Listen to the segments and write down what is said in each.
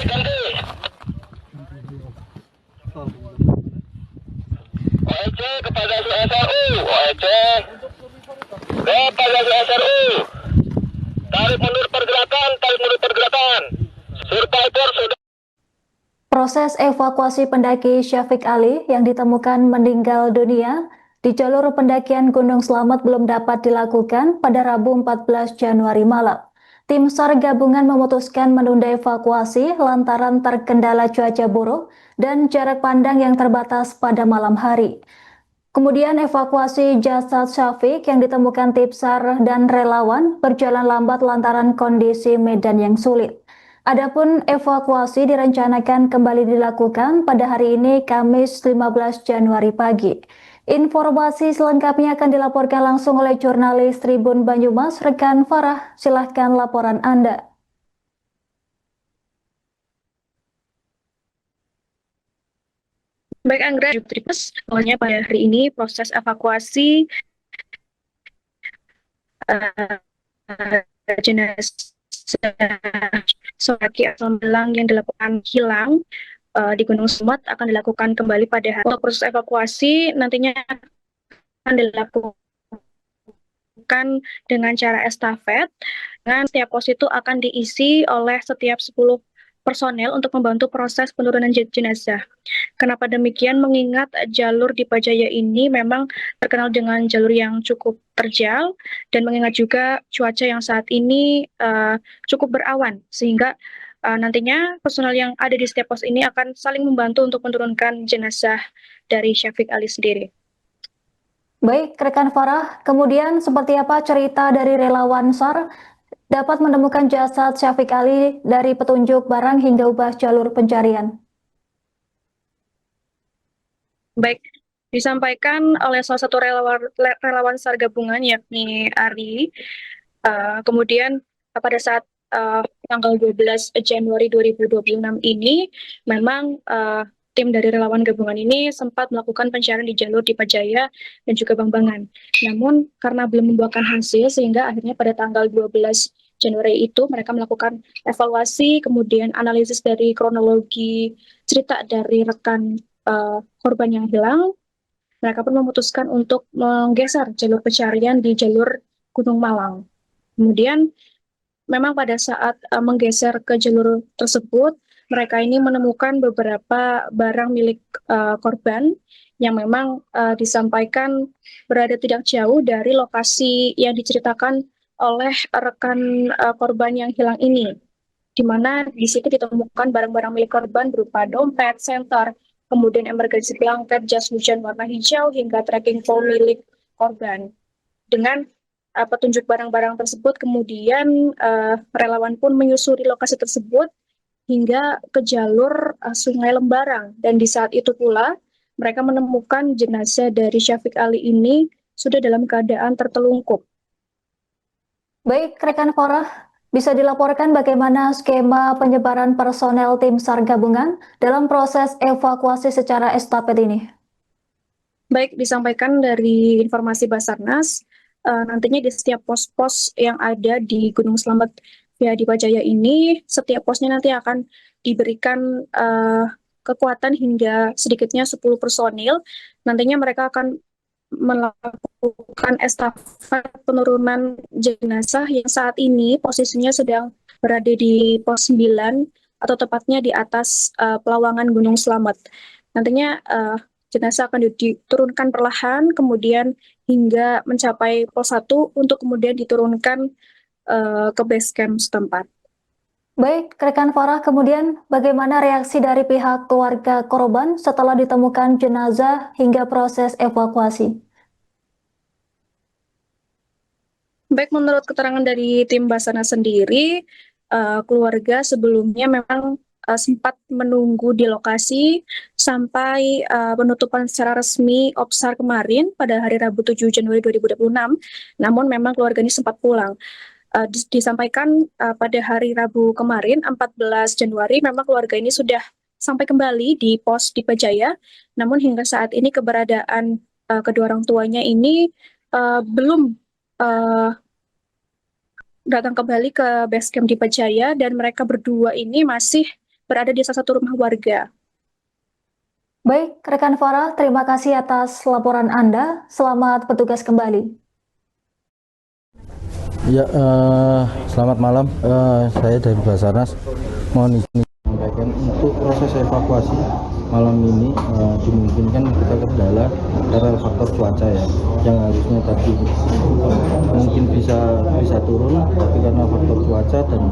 ganti. OEC kepada SRU, OEC kepada SRU. Tarik mundur pergerakan, tarik mundur pergerakan. Survivor sudah. Proses evakuasi pendaki Syafiq Ali yang ditemukan meninggal dunia di jalur pendakian Gunung Slamet belum dapat dilakukan pada Rabu 14 Januari malam. Tim SAR gabungan memutuskan menunda evakuasi lantaran terkendala cuaca buruk dan jarak pandang yang terbatas pada malam hari. Kemudian evakuasi jasad Syafiq yang ditemukan tim SAR dan relawan berjalan lambat lantaran kondisi medan yang sulit. Adapun evakuasi direncanakan kembali dilakukan pada hari ini Kamis 15 Januari pagi. Informasi selengkapnya akan dilaporkan langsung oleh jurnalis Tribun Banyumas, rekan Farah. Silahkan laporan Anda. Baik Anggra, awalnya pada hari ini proses evakuasi jenazah Sohaki atau Belang yang dilakukan hilang di Gunung Slamet akan dilakukan kembali pada hari. Proses evakuasi nantinya akan dilakukan dengan cara estafet, dengan setiap pos itu akan diisi oleh setiap 10 personel untuk membantu proses penurunan jenazah. Kenapa demikian? Mengingat jalur di Pajaya ini memang terkenal dengan jalur yang cukup terjal dan mengingat juga cuaca yang saat ini cukup berawan, sehingga nantinya personel yang ada di setiap pos ini akan saling membantu untuk menurunkan jenazah dari Syafiq Ali sendiri. Baik, rekan Farah, kemudian seperti apa cerita dari relawan SAR dapat menemukan jasad Syafiq Ali dari petunjuk barang hingga ubah jalur pencarian? Baik, disampaikan oleh salah satu relawan SAR gabungan yakni Ari. Kemudian pada saat tanggal 12 Januari 2026 ini memang tim dari relawan gabungan ini sempat melakukan pencarian di jalur di Pajaya dan juga Bambangan. Namun karena belum membuahkan hasil sehingga akhirnya pada tanggal 12 Januari itu mereka melakukan evaluasi, kemudian analisis dari kronologi cerita dari rekan korban yang hilang. Mereka pun memutuskan untuk menggeser jalur pencarian di jalur Gunung Malang. Kemudian memang pada saat menggeser ke jalur tersebut, mereka ini menemukan beberapa barang milik korban yang memang disampaikan berada tidak jauh dari lokasi yang diceritakan oleh rekan korban yang hilang ini, di mana di situ ditemukan barang-barang milik korban berupa dompet, senter, kemudian emergency blanket, jas hujan warna hijau, hingga trekking pole milik korban. Dengan petunjuk barang-barang tersebut, kemudian relawan pun menyusuri lokasi tersebut hingga ke jalur Sungai Lembarang. Dan di saat itu pula, mereka menemukan jenazah dari Syafiq Ali ini sudah dalam keadaan tertelungkup. Baik, rekan Farah, bisa dilaporkan bagaimana skema penyebaran personel tim SAR gabungan dalam proses evakuasi secara estafet ini? Baik, disampaikan dari informasi Basarnas, nantinya di setiap pos-pos yang ada di Gunung Slamet via di Pajaya ini, setiap posnya nanti akan diberikan kekuatan hingga sedikitnya 10 personil. Nantinya mereka akan melakukan estafet penurunan jenazah yang saat ini posisinya sedang berada di pos 9 atau tepatnya di atas pelawangan Gunung Slamet. Nantinya jenazah akan diturunkan perlahan, kemudian hingga mencapai pos 1 untuk kemudian diturunkan ke base camp setempat. Baik, rekan Farah, kemudian bagaimana reaksi dari pihak keluarga korban setelah ditemukan jenazah hingga proses evakuasi? Baik, menurut keterangan dari tim Basarnas sendiri, keluarga sebelumnya memang sempat menunggu di lokasi sampai penutupan secara resmi OPSAR kemarin pada hari Rabu 7 Januari 2026. Namun memang keluarga ini sempat pulang. Disampaikan pada hari Rabu kemarin 14 Januari memang keluarga ini sudah sampai kembali di pos di Pajaya. Namun hingga saat ini keberadaan kedua orang tuanya ini belum datang kembali ke base camp di Pajaya, dan mereka berdua ini masih berada di salah satu rumah warga. Baik, rekan Farah, terima kasih atas laporan Anda. Selamat bertugas kembali. Ya, selamat malam. Saya dari Basarnas. Mohon izin menyampaikan untuk proses evakuasi malam ini dimungkinkan kita kendala karena faktor cuaca ya, yang harusnya tadi mungkin bisa turun, tapi karena faktor cuaca dan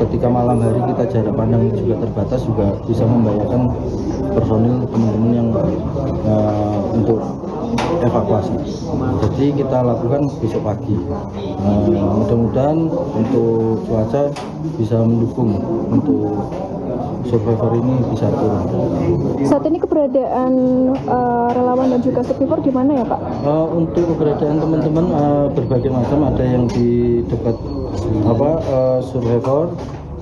ketika malam hari kita jarak pandang juga terbatas, juga bisa membahayakan personil teman-teman yang untuk evakuasi. Jadi kita lakukan besok pagi. Mudah-mudahan untuk cuaca bisa mendukung untuk survivor ini bisa turun. Saat ini keberadaan relawan dan juga survivor di mana ya Pak? Untuk keberadaan teman-teman berbagai macam, ada yang di dekat survivor,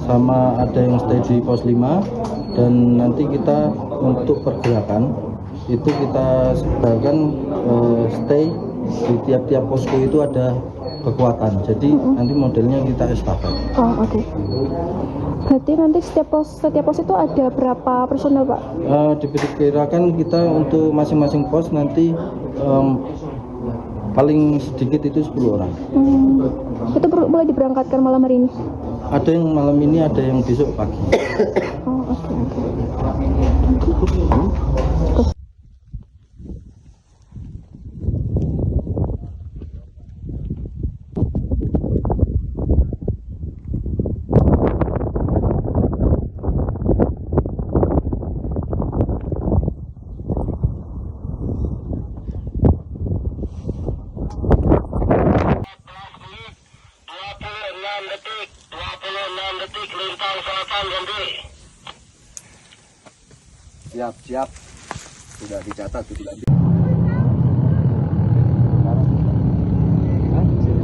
sama ada yang stay di pos 5, dan nanti kita untuk pergerakan itu kita sebarkan stay di tiap-tiap posko itu ada kekuatan, jadi nanti modelnya kita estafet. Oh oke. Berarti nanti setiap pos itu ada berapa personel Pak? Diperkirakan kita untuk masing-masing pos nanti paling sedikit itu 10 orang. Itu boleh diberangkatkan malam hari ini? Ada yang malam ini, ada yang besok pagi. Oh oke. detik 26 detik lintang selatan Jambi. Siap, sudah dicatat, sudah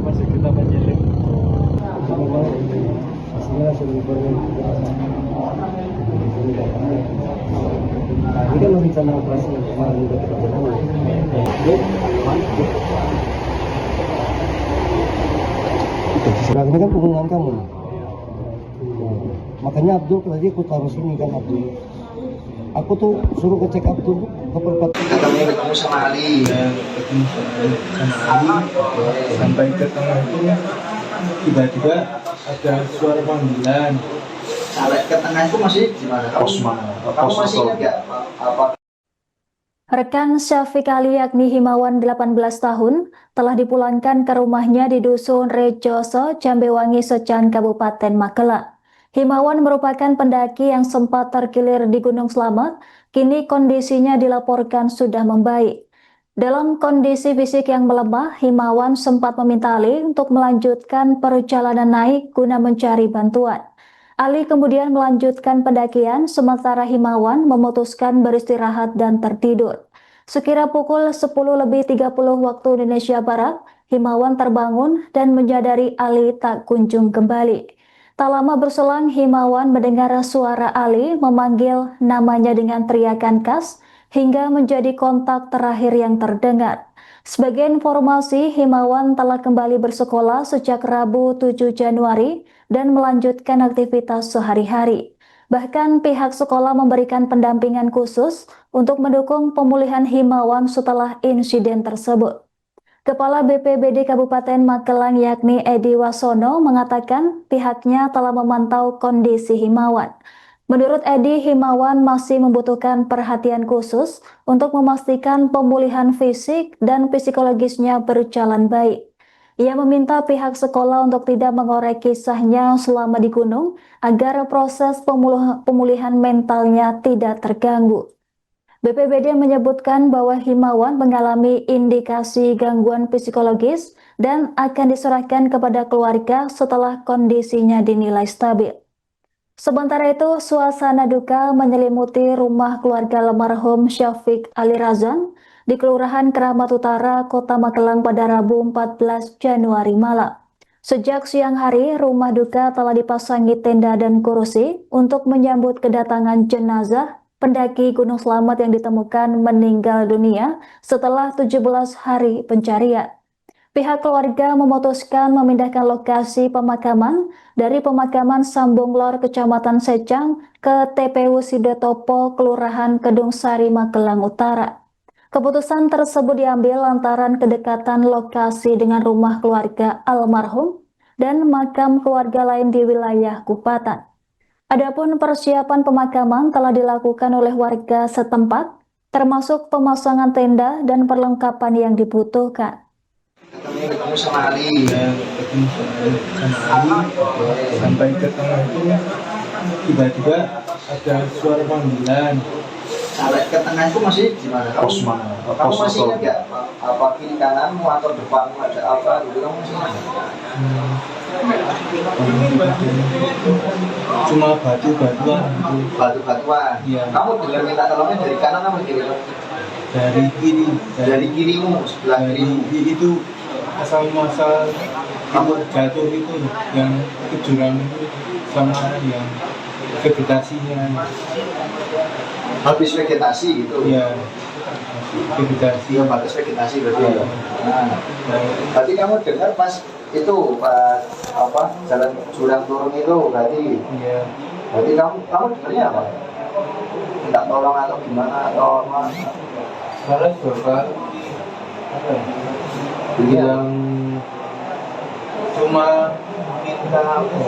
Masih kita menyelim. Ini kan rencana operasi kemarin juga kita jalan. Sekarang ini kan hubungan kamu. Makanya Abdul tadi aku taruh sini kan Abdul. Aku tuh suruh ngecek Abdul ke perempatan. Katanya ketemu sama Ali. Sampai ke tengah itu tiba-tiba ada suara panggilan. Sampai ke tengah itu masih di mana? Pos mana? Kamu masih ingat nggak apa? Rekan Syafiq Ali yakni Himawan 18 tahun telah dipulangkan ke rumahnya di Dusun Rejoso, Jambewangi, Secang, Kabupaten Magelang. Himawan merupakan pendaki yang sempat terkilir di Gunung Slamet, kini kondisinya dilaporkan sudah membaik. Dalam kondisi fisik yang melemah, Himawan sempat meminta Ali untuk melanjutkan perjalanan naik guna mencari bantuan. Ali kemudian melanjutkan pendakian, sementara Himawan memutuskan beristirahat dan tertidur. Sekira pukul 10:30 waktu Indonesia Barat, Himawan terbangun dan menyadari Ali tak kunjung kembali. Tak lama berselang, Himawan mendengar suara Ali memanggil namanya dengan teriakan khas hingga menjadi kontak terakhir yang terdengar. Sebagai informasi, Himawan telah kembali bersekolah sejak Rabu 7 Januari dan melanjutkan aktivitas sehari-hari. Bahkan pihak sekolah memberikan pendampingan khusus untuk mendukung pemulihan Himawan setelah insiden tersebut. Kepala BPBD Kabupaten Magelang yakni Edi Wasono mengatakan pihaknya telah memantau kondisi Himawan. Menurut Edi, Himawan masih membutuhkan perhatian khusus untuk memastikan pemulihan fisik dan psikologisnya berjalan baik. Ia meminta pihak sekolah untuk tidak mengorek kisahnya selama di gunung agar proses pemulihan mentalnya tidak terganggu. BPBD menyebutkan bahwa Himawan mengalami indikasi gangguan psikologis dan akan diserahkan kepada keluarga setelah kondisinya dinilai stabil. Sementara itu, suasana duka menyelimuti rumah keluarga almarhum Syafiq Ali Razan di Kelurahan Keramat Utara, Kota Magelang pada Rabu 14 Januari malam. Sejak siang hari, rumah duka telah dipasangi tenda dan kursi untuk menyambut kedatangan jenazah pendaki Gunung Slamet yang ditemukan meninggal dunia setelah 17 hari pencarian. Pihak keluarga memutuskan memindahkan lokasi pemakaman dari pemakaman Sambung Lor, Kecamatan Secang, ke TPU Sidotopo, Kelurahan Kedung Sari, Magelang Utara. Keputusan tersebut diambil lantaran kedekatan lokasi dengan rumah keluarga almarhum dan makam keluarga lain di wilayah Kupatan. Adapun persiapan pemakaman telah dilakukan oleh warga setempat, termasuk pemasangan tenda dan perlengkapan yang dibutuhkan. Ketemu sama Ali. Ketemu sama Ali, sampai ke tengah itu tiba-tiba ada suara panggilan. Sampai ke tengah itu masih di mana? Pos mana? Kamu masih ingat nggak? Apa kiri kananmu atau depanmu ada apa? Gitu kamu masih ingat? Cuma batu-batuan gitu. Batu-batuan. Iya. Kamu dengar minta tolongnya dari kanan apa kiri? Dari kiri. Dari kirimu, sebelah kirimu. Itu asal-masal kamu jatuh itu yang ke jurang itu sama yang vegetasinya. Habis vegetasi gitu. Iya. Vegetasi. Iya, batas vegetasi berarti. Iya. Nah, berarti kamu dengar pas itu pas apa jalan jurang turun itu berarti. Iya. Berarti kamu dengarnya apa? Minta tolong atau gimana atau apa? Malah bapak yang cuma minta apa?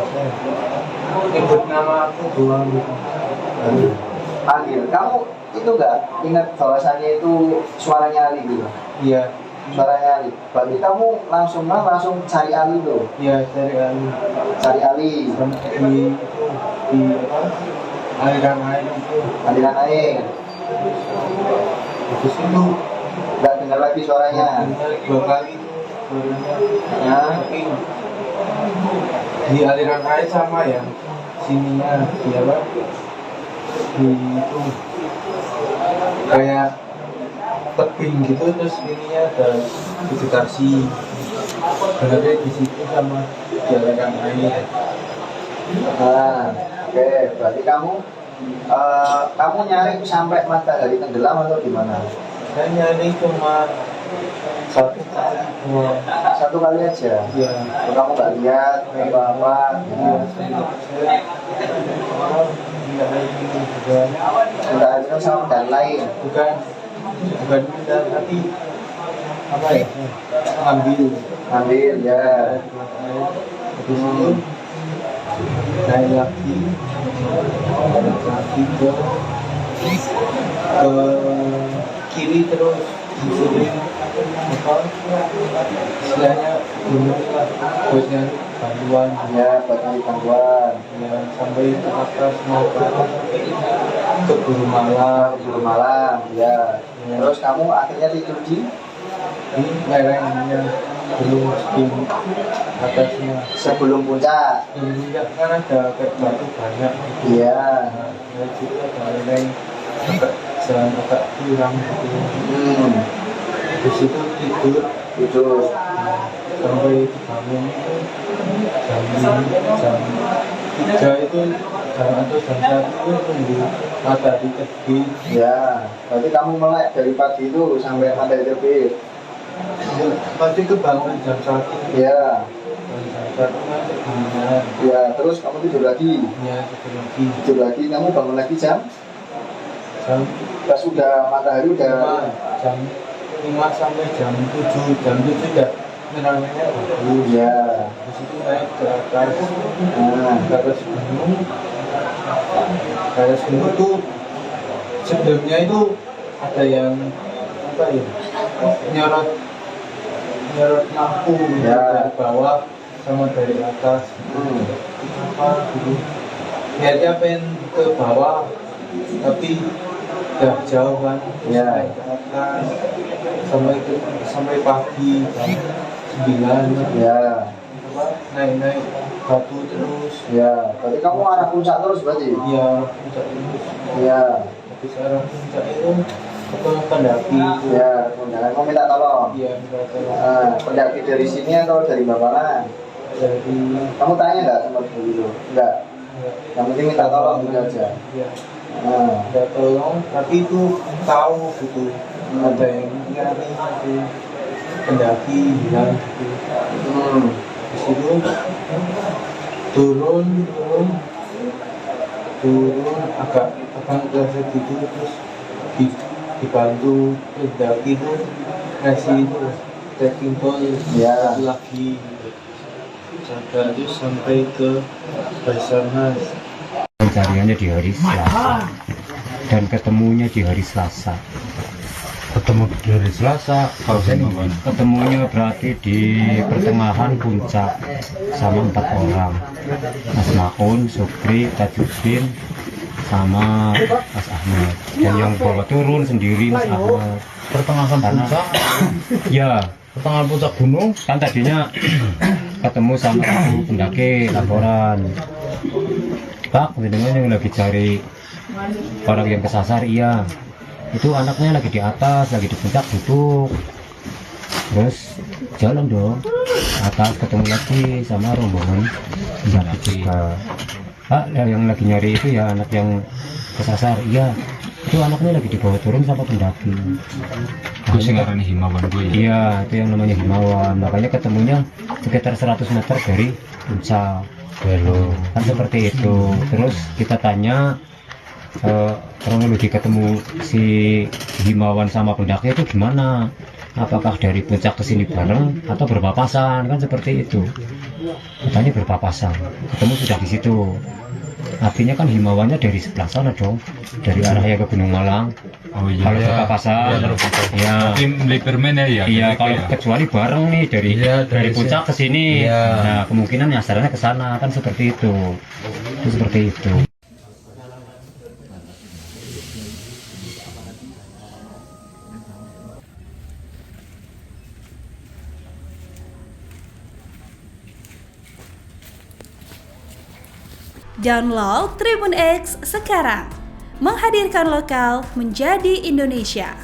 Nyebut nama aku doang gitu. Panggil. Kamu itu nggak ingat bahwasannya itu suaranya Ali gitu? Iya. Suaranya Ali. Berarti kamu langsung cari Ali tuh. Iya, cari Ali. Cari Ali. Di apa? Aliran air itu. Aliran air. Habis itu Nggak dengar lagi suaranya. dengar 2 kali suaranya. Nah, Tapi di aliran air sama ya. Sininya di apa? Di itu kayak tebing gitu, terus ininya ada vegetasi. Berada di situ sama di aliran air. nah, oke. Berarti kamu nyari sampai matahari tenggelam atau gimana? Saya nyari cuma 1 kali doang. 1 kali aja. Ya, Kamu nggak lihat apa-apa. iya, saya tidak lagi juga, Nggak ada sama dan lain. bukan pindah, tapi apa ya? Ambil ya. Habis itu naik lagi ke kiri terus di sini apa istilahnya gunung lah buat nyari bantuan Ya, buat nyari bantuan. ya, sampai ke atas mau ke atas ke Guru Malang Guru Malang, ya. Terus kamu akhirnya tidur di lerengnya belum di atasnya sebelum puncak. ini kan ada kayak batu banyak gitu. Iya. Ya, jadi ada lereng agak jalan agak kurang gitu. Di situ Tidur. sampai dibangun itu jam 3 itu jam atau jam 1 itu nunggu matahari terbit. Ya. Berarti kamu melek dari pagi itu sampai matahari terbit. Pasti kebangun jam 1. Ya. Jam 1 masih dingin. Ya. Terus kamu tidur lagi. Ya, lagi Tidur lagi. Kamu bangun lagi jam? jam Pas sudah matahari udah. 5 sampai jam 7. Jam 7 ya nerangannya bagus. Ya. Di situ naik ke atas. Nah. Ke atas gunung. Ke atas gunung tuh sebelumnya itu ada yang apa ya? Nyorot lampu Ya. dari bawah sama dari atas. Apa gitu? Niatnya pengen ke bawah tapi udah jauh kan. Ya. Naik ke atas sampai pagi jam 9. Ya. Apa, naik batu terus. Ya. Berarti kamu arah puncak terus berarti? Iya, puncak terus. Ya. Habis arah puncak itu ke pendaki. Ya. Kemudian kamu minta tolong. Iya, minta tolong. Nah, pendaki dari sini atau dari Bambangan? Dari Kamu tanya nggak sama guru itu? Enggak. Yang penting minta tolong gitu aja. Iya, Nah, minta tolong, tapi itu tahu gitu. Ada yang nyari gitu. Pendaki bilang gitu. Di situ turun turun agak kerasa gitu, terus dibantu pendaki itu kasih itu trekking pole Ya. lagi jaga terus sampai ke Basarnas. Pencariannya di hari Selasa dan ketemunya di hari Selasa. Ketemu di hari Selasa, Ketemunya berarti di pertengahan puncak sama 4 orang, Mas Maun, Supri, Tajuddin, sama Mas Ahmad. Dan yang bawa turun sendiri Mas Ahmad. pertengahan puncak, Ya, pertengahan puncak gunung. kan tadinya ketemu sama satu pendaki laporan, Pak, dengan yang lagi cari orang yang kesasar. Iya, itu anaknya lagi di atas, lagi di puncak duduk. Terus jalan dong atas, ketemu lagi sama rombongan pendaki juga. Pak, yang lagi nyari itu ya anak yang kesasar. Iya, itu anaknya lagi dibawa turun sama pendaki. Itu sih ngarani himawan gue ya. Iya, itu yang namanya himawan. Makanya ketemunya sekitar 100 meter dari puncak. Kan seperti itu. Terus kita tanya kronologi ketemu si himawan sama pendaki itu gimana? Apakah dari puncak ke sini bareng atau berpapasan? Kan seperti itu. Katanya berpapasan. Ketemu sudah di situ. Artinya kan himawannya dari sebelah sana dong, dari arahnya ke Gunung Malang. Oh iya. Kalau berpapasan, ya. Tim Liberman ya. Iya, kalau kecuali bareng nih dari Iya, dari puncak ke sini. Iya. Nah, kemungkinan nyasarannya ke sana, kan seperti itu. Itu seperti itu. Download Tribun X sekarang, menghadirkan lokal menjadi Indonesia.